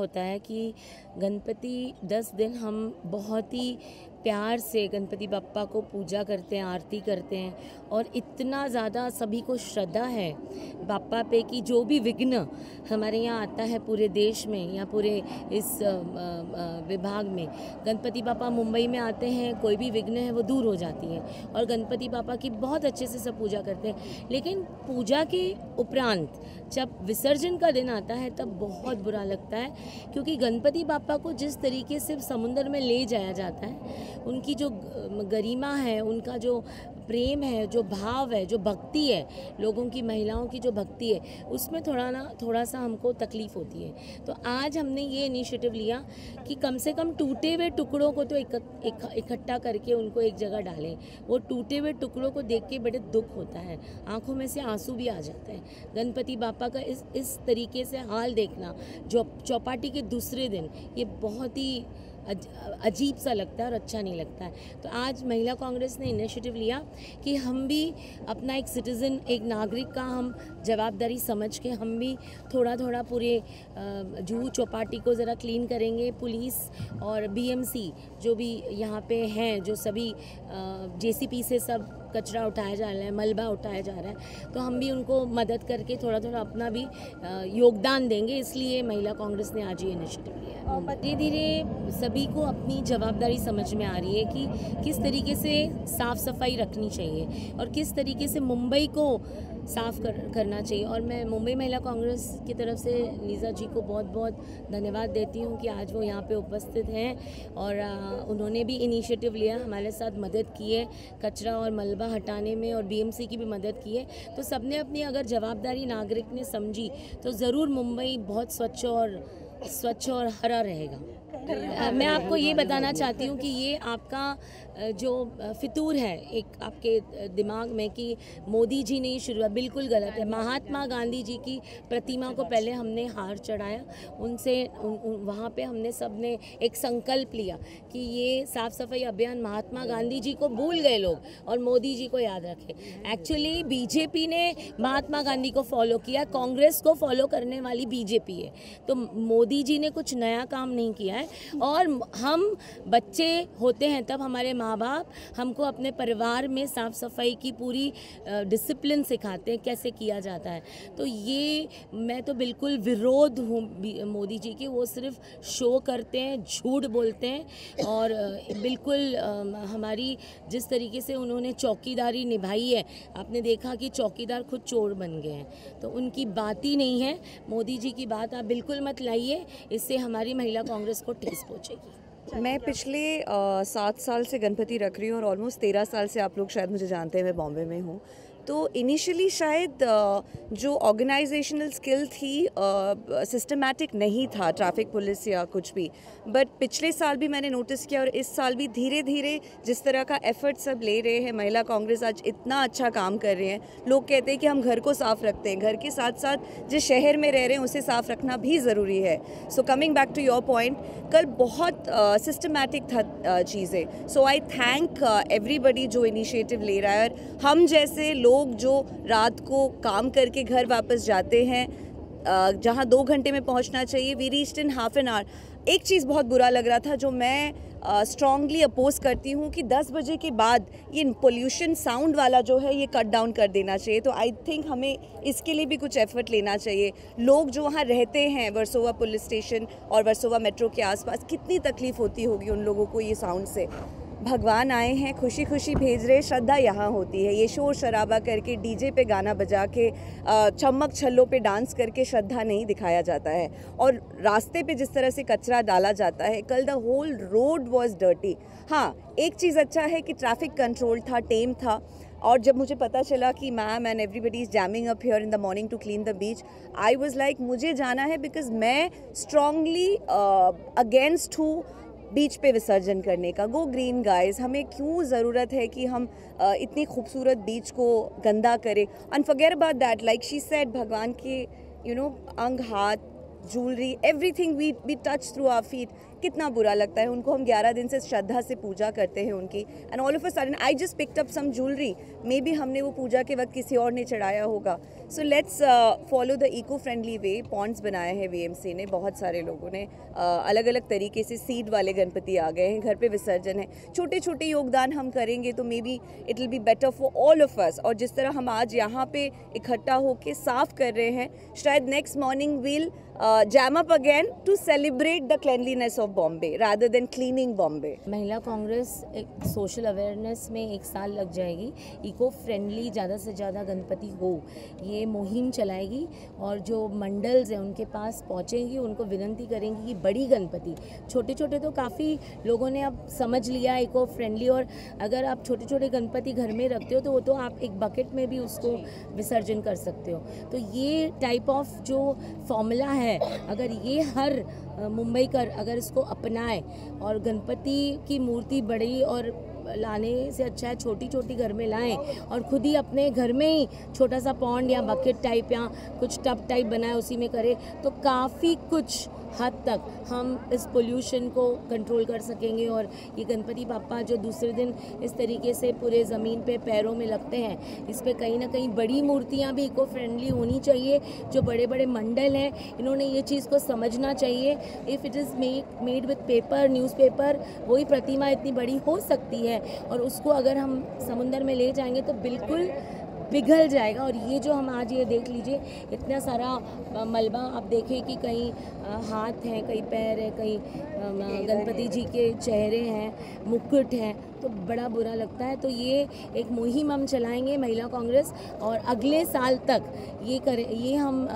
होता है कि गणपति 10 दिन हम बहुत ही प्यार से गणपति बप्पा को पूजा करते हैं, आरती करते हैं और इतना ज़्यादा सभी को श्रद्धा है बापा पे कि जो भी विघ्न हमारे यहाँ आता है पूरे देश में या पूरे इस विभाग में, गणपति बापा मुंबई में आते हैं, कोई भी विघ्न है वो दूर हो जाती है और गणपति बापा की बहुत अच्छे से सब पूजा करते हैं। लेकिन पूजा के उपरांत जब विसर्जन का दिन आता है तब बहुत बुरा लगता है, क्योंकि गणपति बापा को जिस तरीके से समुद्र में ले जाया जाता है, उनकी जो गरिमा है, उनका जो प्रेम है, जो भाव है, जो भक्ति है, लोगों की महिलाओं की जो भक्ति है, उसमें थोड़ा सा हमको तकलीफ़ होती है। तो आज हमने ये इनिशिएटिव लिया कि कम से कम टूटे हुए टुकड़ों को तो इकट्ठा करके उनको एक जगह डालें। वो टूटे हुए टुकड़ों को देख के बड़े दुख होता है, आंखों में से आंसू भी आ जाते हैं। गणपति बापा का इस तरीके से हाल देखना जो चौपाटी के दूसरे दिन, ये बहुत ही अजीब सा लगता है और अच्छा नहीं लगता है। तो आज महिला कांग्रेस ने इनिशिएटिव लिया कि हम भी अपना एक सिटीज़न, एक नागरिक का हम जवाबदारी समझ के हम भी थोड़ा थोड़ा पूरे जुहू चौपाटी को ज़रा क्लीन करेंगे। पुलिस और बीएमसी जो भी यहाँ पे हैं, जो सभी जेसीपी से सब कचरा उठाया जा रहा है, मलबा उठाया जा रहा है, तो हम भी उनको मदद करके थोड़ा थोड़ा अपना भी योगदान देंगे। इसलिए महिला कांग्रेस ने आज ये इनिशिएटिव लिया है। धीरे धीरे सभी को अपनी जवाबदारी समझ में आ रही है कि किस तरीके से साफ़ सफाई रखनी चाहिए और किस तरीके से मुंबई को साफ़ करना चाहिए। और मैं मुंबई महिला कांग्रेस की तरफ से नीजा जी को बहुत बहुत धन्यवाद देती हूँ कि आज वो यहाँ पे उपस्थित हैं और उन्होंने भी इनिशिएटिव लिया, हमारे साथ मदद की है कचरा और मलबा हटाने में और बीएमसी की भी मदद की है। तो सबने अपनी अगर जवाबदारी नागरिक ने समझी तो ज़रूर मुंबई बहुत स्वच्छ और हरा रहेगा। मैं आपको ये बताना चाहती हूँ कि ये आपका जो फितूर है एक आपके दिमाग में कि मोदी जी ने ये शुरुआत, बिल्कुल गलत है। महात्मा गांधी जी की प्रतिमा को पहले हमने हार चढ़ाया, उनसे वहाँ पे हमने सब ने एक संकल्प लिया कि ये साफ़ सफाई अभियान महात्मा गांधी जी को भूल गए लोग और मोदी जी को याद रखे। एक्चुअली बीजेपी ने महात्मा गांधी को फॉलो किया, कांग्रेस को फॉलो करने वाली बीजेपी है। तो मोदी जी ने कुछ नया काम नहीं किया है। और हम बच्चे होते हैं तब हमारे माँ बाप हमको अपने परिवार में साफ़ सफाई की पूरी डिसिप्लिन सिखाते हैं, कैसे किया जाता है। तो ये मैं तो बिल्कुल विरोध हूँ मोदी जी की, वो सिर्फ शो करते हैं, झूठ बोलते हैं और बिल्कुल हमारी जिस तरीके से उन्होंने चौकीदारी निभाई है, आपने देखा कि चौकीदार खुद चोर बन गए हैं। तो उनकी बात ही नहीं है, मोदी जी की बात आप बिल्कुल मत लाइए, इससे हमारी महिला कांग्रेस को ठेस पहुंचेगी। मैं पिछले 7 साल से गणपति रख रही हूँ और ऑलमोस्ट 13 साल से आप लोग शायद मुझे जानते हैं, मैं बॉम्बे में हूँ। तो इनिशियली शायद जो ऑर्गेनाइजेशनल स्किल थी सिस्टमैटिक नहीं था, ट्रैफिक पुलिस या कुछ भी, बट पिछले साल भी मैंने नोटिस किया और इस साल भी धीरे धीरे जिस तरह का एफर्ट सब ले रहे हैं, महिला कांग्रेस आज इतना अच्छा काम कर रहे हैं। लोग कहते हैं कि हम घर को साफ़ रखते हैं, घर के साथ साथ जिस शहर में रह रहे हैं उसे साफ़ रखना भी ज़रूरी है। So coming back to your point, कल बहुत सिस्टमैटिक था चीज़ें। सो आई थैंक एवरीबडी जो इनिशिएटिव ले रहा है। और हम जैसे लोग जो रात को काम करके घर वापस जाते हैं, जहां 2 घंटे में पहुंचना चाहिए, we reached in half an hour. एक चीज़ बहुत बुरा लग रहा था जो मैं स्ट्रांगली अपोज करती हूँ कि 10 बजे के बाद ये पोल्यूशन साउंड वाला जो है ये कट डाउन कर देना चाहिए। तो आई थिंक हमें इसके लिए भी कुछ एफर्ट लेना चाहिए। लोग जो वहाँ रहते हैं वर्सोवा पुलिस स्टेशन और वर्सोवा मेट्रो के आसपास, कितनी तकलीफ़ होती होगी उन लोगों को ये साउंड से। भगवान आए हैं, खुशी खुशी भेज रहे, श्रद्धा यहाँ होती है। ये शोर शराबा करके डीजे पे गाना बजा के चम्मक छल्लों पे डांस करके श्रद्धा नहीं दिखाया जाता है। और रास्ते पे जिस तरह से कचरा डाला जाता है, कल the whole road was dirty. हाँ, एक चीज़ अच्छा है कि ट्रैफिक कंट्रोल था, टेम था। और जब मुझे पता चला कि ma'am and everybody is jamming up here in the morning to clean the beach, I was like मुझे जाना है, बिकॉज मैं स्ट्रांगली अगेंस्ट हूँ बीच पे विसर्जन करने का। गो ग्रीन गाइज, हमें क्यों ज़रूरत है कि हम इतनी खूबसूरत बीच को गंदा करें। And forget about that, like she said, भगवान के अंग, हाथ, jewellery, everything we touch through our feet, कितना बुरा लगता है। उनको हम 11 दिन से श्रद्धा से पूजा करते हैं उनकी, and all of a sudden I just picked up some jewellery, maybe हमने वो पूजा के वक्त किसी और ने चढ़ाया होगा। So let's follow the eco friendly way. Ponds बनाए हैं वीएमसी ने, बहुत सारे लोगों ने अलग अलग तरीके से सीड वाले गणपति आ गए हैं, घर पे विसर्जन है। छोटे छोटे योगदान हम करेंगे तो may be it will be better for all of us. और जिस तरह हम आज यहाँ पे इकट्ठा होके साफ कर रहे हैं, शायद next morning will jam up again to celebrate the cleanliness of Bombay rather than cleaning Bombay. महिला कांग्रेस एक सोशल अवेयरनेस में 1 साल लग जाएगी। इको फ्रेंडली ज़्यादा से ज़्यादा गणपति हो, ये मुहिम चलाएगी और जो मंडल्स हैं उनके पास पहुँचेंगी, उनको विनती करेंगी कि बड़ी गणपति, छोटे छोटे तो काफ़ी लोगों ने अब समझ लिया इको फ्रेंडली, और अगर आप छोटे छोटे गणपति घर में रखते हो तो वो तो आप एक बकेट में भी उसको विसर्जन कर सकते हो। तो ये टाइप ऑफ जो फॉर्मूला है, अगर ये हर मुंबई कर अगर इसको अपनाए और गणपति की मूर्ति बड़ी और लाने से अच्छा है छोटी छोटी घर में लाएं और खुद ही अपने घर में ही छोटा सा पॉन्ड या बकेट टाइप या कुछ टब टाइप बनाए उसी में करें, तो काफ़ी कुछ हद तक हम इस पोल्यूशन को कंट्रोल कर सकेंगे। और ये गणपति बापा जो दूसरे दिन इस तरीके से पूरे ज़मीन पे पैरों में लगते हैं, इस पे कहीं ना कहीं बड़ी मूर्तियाँ भी इको फ्रेंडली होनी चाहिए। जो बड़े बड़े मंडल हैं, इन्होंने ये चीज़ को समझना चाहिए। If it is made with paper, newspaper, वही प्रतिमा इतनी बड़ी हो सकती है और उसको अगर हम समुंदर में ले जाएंगे तो बिल्कुल पिघल जाएगा। और ये जो हम आज ये देख लीजिए, इतना सारा मलबा आप देखें कि कहीं हाथ हैं, कहीं पैर है, कहीं गणपति जी के चेहरे हैं, मुकुट हैं, तो बड़ा बुरा लगता है। तो ये एक मुहिम हम चलाएंगे महिला कांग्रेस, और अगले साल तक ये हम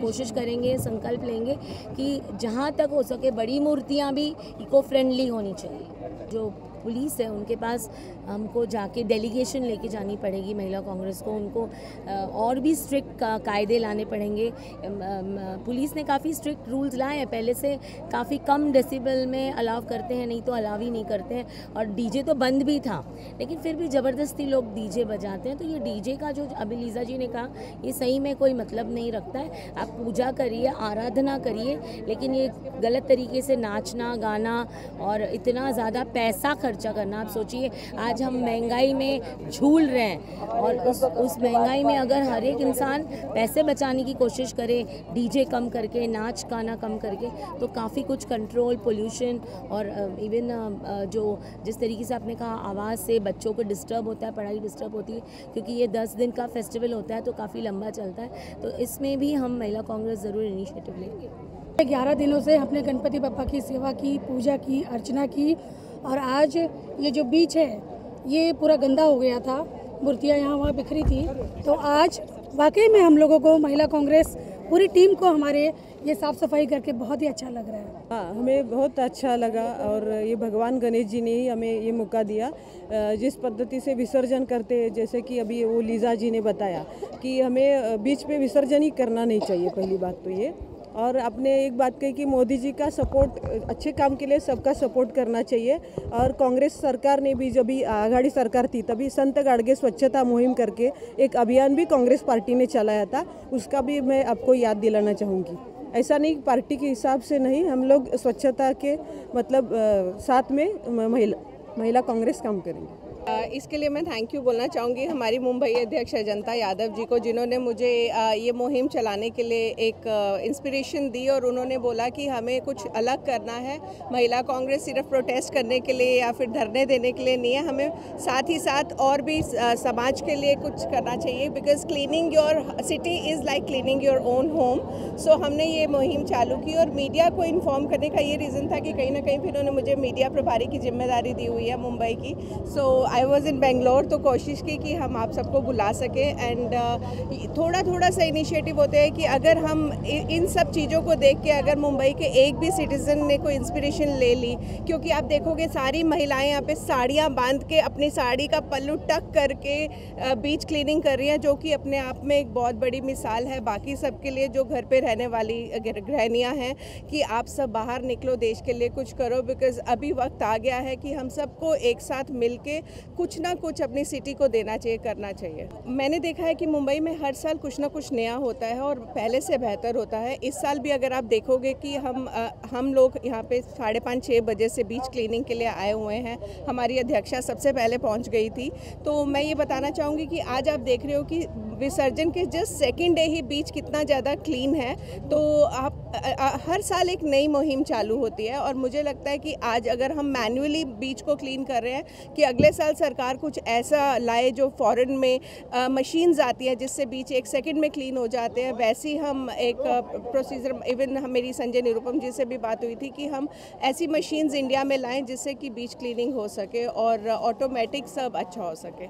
कोशिश करेंगे, संकल्प लेंगे कि जहाँ तक हो सके बड़ी मूर्तियाँ भी इको फ्रेंडली होनी चाहिए। जो पुलिस है उनके पास हमको जाके डेलीगेशन लेके जानी पड़ेगी महिला कांग्रेस को, उनको और भी स्ट्रिक्ट कायदे लाने पड़ेंगे। पुलिस ने काफ़ी स्ट्रिक्ट रूल्स लाए हैं, पहले से काफ़ी कम डेसिबल में अलाउ करते हैं, नहीं तो अलाउ ही नहीं करते हैं। और डीजे तो बंद भी था, लेकिन फिर भी ज़बरदस्ती लोग डीजे बजाते हैं। तो ये डीजे का जो अभी लीजा जी ने कहा, ये सही में कोई मतलब नहीं रखता है। आप पूजा करिए, आराधना करिए, लेकिन ये गलत तरीके से नाचना गाना और इतना ज़्यादा पैसा खर्चा करना, आप सोचिए आज हम महंगाई में झूल रहे हैं, और उस महंगाई में अगर हर एक इंसान पैसे बचाने की कोशिश करे, डीजे कम करके, नाच गाना कम करके, तो काफ़ी कुछ कंट्रोल, पोल्यूशन और इवन जो जिस तरीके से आपने कहा आवाज़ से बच्चों को डिस्टर्ब होता है, पढ़ाई डिस्टर्ब होती है, क्योंकि ये 10 दिन का फेस्टिवल होता है तो काफ़ी लंबा चलता है। तो इसमें भी हम महिला कांग्रेस ज़रूर इनिशिएटिव लेंगे। 11 दिनों से हमने गणपति बप्पा की सेवा की, पूजा की, अर्चना की, और आज ये जो बीच है ये पूरा गंदा हो गया था, मूर्तियाँ यहाँ वहाँ बिखरी थी। तो आज वाकई में हम लोगों को, महिला कांग्रेस पूरी टीम को, हमारे ये साफ़ सफाई करके बहुत ही अच्छा लग रहा है। हाँ, हमें बहुत अच्छा लगा, और ये भगवान गणेश जी ने ही हमें ये मौका दिया। जिस पद्धति से विसर्जन करते हैं, जैसे कि अभी वो लीजा जी ने बताया कि हमें बीच पे विसर्जन ही करना नहीं चाहिए, पहली बात तो ये। और आपने एक बात कही कि मोदी जी का सपोर्ट, अच्छे काम के लिए सबका सपोर्ट करना चाहिए। और कांग्रेस सरकार ने भी, जब भी आघाड़ी सरकार थी तभी संत गाड़गे स्वच्छता मुहिम करके एक अभियान भी कांग्रेस पार्टी ने चलाया था, उसका भी मैं आपको याद दिलाना चाहूँगी। ऐसा नहीं पार्टी के हिसाब से नहीं, हम लोग स्वच्छता के मतलब साथ में महिला कांग्रेस काम करेंगे। इसके लिए मैं थैंक यू बोलना चाहूँगी हमारी मुंबई अध्यक्ष अजंता यादव जी को, जिन्होंने मुझे ये मुहिम चलाने के लिए एक इंस्पिरेशन दी, और उन्होंने बोला कि हमें कुछ अलग करना है। महिला कांग्रेस सिर्फ प्रोटेस्ट करने के लिए या फिर धरने देने के लिए नहीं है, हमें साथ ही साथ और भी समाज के लिए कुछ करना चाहिए, because cleaning your city is like cleaning your own home. सो हमने ये मुहिम चालू की, और मीडिया को इन्फॉर्म करने का ये रीज़न था कि कहीं ना कहीं फिर उन्होंने मुझे मीडिया प्रभारी की जिम्मेदारी दी हुई है मुंबई की। सो आई वॉज इन बेंगलोर, तो कोशिश की कि हम आप सबको बुला सकें। एंड थोड़ा सा इनिशिएटिव होते हैं कि अगर हम इन सब चीज़ों को देख के अगर मुंबई के एक भी सिटीज़न ने कोई इंस्पिरेशन ले ली, क्योंकि आप देखोगे सारी महिलाएं यहाँ पे साड़ियाँ बांध के, अपनी साड़ी का पल्लू टक करके बीच क्लीनिंग कर रही हैं, जो कि अपने आप में एक बहुत बड़ी मिसाल है बाकी सब के लिए जो घर पे रहने वाली गृहिणियाँ हैं, कि आप सब बाहर निकलो, देश के लिए कुछ करो। बिकॉज अभी वक्त आ गया है कि हम सबको एक साथ मिल के कुछ ना कुछ अपनी सिटी को देना चाहिए, करना चाहिए। मैंने देखा है कि मुंबई में हर साल कुछ ना कुछ नया होता है और पहले से बेहतर होता है। इस साल भी अगर आप देखोगे कि हम लोग यहाँ पे 5:30-6 बजे से बीच क्लीनिंग के लिए आए हुए हैं। हमारी अध्यक्षा सबसे पहले पहुँच गई थी। तो मैं ये बताना चाहूँगी कि आज आप देख रहे हो कि विसर्जन के जस्ट सेकेंड डे ही बीच कितना ज़्यादा क्लीन है। तो आप हर साल एक नई मुहिम चालू होती है और मुझे लगता है कि आज अगर हम मैन्युअली बीच को क्लीन कर रहे हैं कि अगले साल सरकार कुछ ऐसा लाए जो फॉरेन में मशीन्स आती हैं जिससे बीच 1 सेकंड में क्लीन हो जाते हैं। वैसे ही हम एक प्रोसीजर, इवन मेरी संजय निरुपम जी से भी बात हुई थी कि हम ऐसी मशीन्स इंडिया में लाएं जिससे कि बीच क्लीनिंग हो सके और ऑटोमेटिक सब अच्छा हो सके।